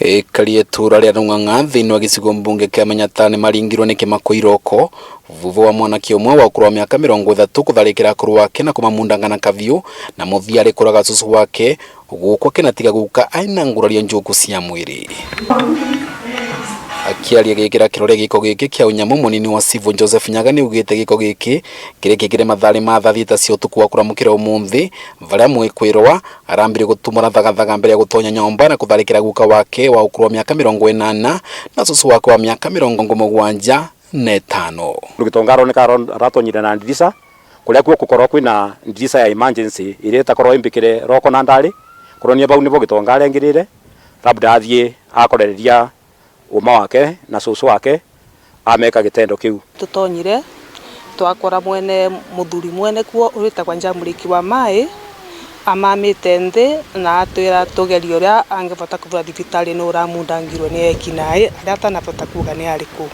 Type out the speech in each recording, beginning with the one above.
Karia ituura ria Runganga thiini wa gicigo mbunge kia Manyatani maringirwo ni kimako iroko vuvu wa mwanake umwe wa ukuru wa miaka 30 kutharikira akuru wake na kumamundangana kaviu na muthiari kuraga cucu wake guko kinatiga guka aina nguraria njuku cia mwiri. Akiaria gikira kirore giko giki kia unyamu munini wa Civil Joseph Nyaga ni ugite giko giki kire mathari ma thathita cia utuku wa kuramukira umuthi varia mwikwirwa arambire gutumura thagathaga mbere ya gutonya nyomba na kutharikira guka wake wa ukuru wa miaka 80 na cucu wake wa miaka 75. Rugitongaro ni karo ratonyire na ndirisa kuria kuo gukorwo kwina ndirisa ya emergency ire takorwo imbikire roko na ndari kuronia bau nibo gitongare ngirire labda athie akorereria uma wake na cucu wake ameka gitendo kiu. Tutonyire twakora mwene muthuri mwene kuo urita kwa njamuriki wa mai amamite nthi na atwira tugerio ria angevota kuvura thibitari no uramundangirwe ni ekinae aria atanavota kuga ni ariku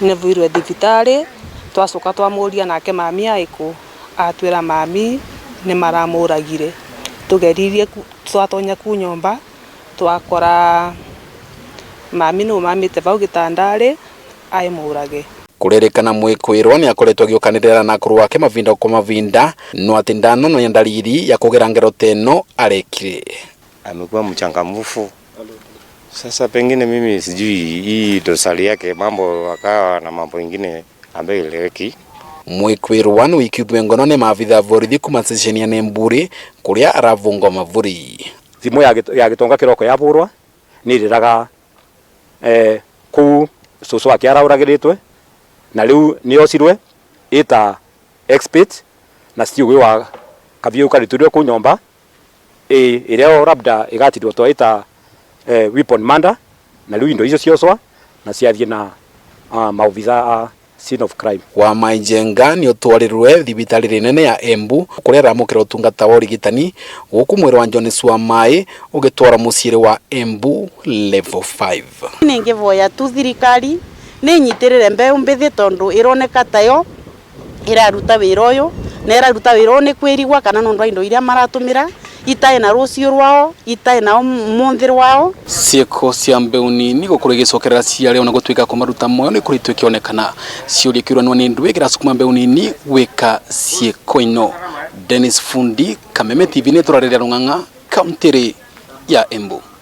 ne vuirwe thibitari twacoka twamuria nake mami aiku atwira mami ni maramuragire tugeririe twatonya ku nyomba twakora mami no mamite vau gitandari ai murage. Kurerekana mwikwirwa ni akoretwo agiokanirira na akuru wake mavinda kwa mavinda no atindano no ndaliri ya kugera ngero teno arekire. Amekuwa mchangamfu. Sasa pengine mimi sijui hii dosari yake mambo akawa na mambo mengine ambayo ileweki. Mwikwirwa ni wikibwe ngono ne mavitha Borithi kuma station ya Embu kuria aravungo mavuri. Thimu ya gitonga kiroko yavurwa ni riraga ku cucu wake arauragiritwe na riu ni ocirwe ita expert na stiugwi wa kaviu kariturio ku nyomba iria labda igatirwo to ita weapon murder na riu indo icio ciocwa na ciathie na maobitha scene of crime. Wa maijenga ni utwarirwe thibitari rinene ya Embu kuria ramukira utungata wa urigitani guku mwiri wa Jones wa mai ugitwara muciiri wa Embu level 5. Ningivoya tu thirikari ni nyitirire mbeu mbithi tondu ironeka tayo iraruta wira uyu na iraruta wira ni kwirigwa kana nondu indo iria maratumira itae na rucio rwao itae na munthiri wao cieko cia mbeu nini gukuru gicokerera ciari ona gutwika kumaruta moyo ni kuritwe kionekana ciuri kirwanwa ni ndwe giracukuma mbeu nini gwika cieko ino. Dennis Fundi, Kameme TV, ni turareria Runganga, kaunti ya Embu.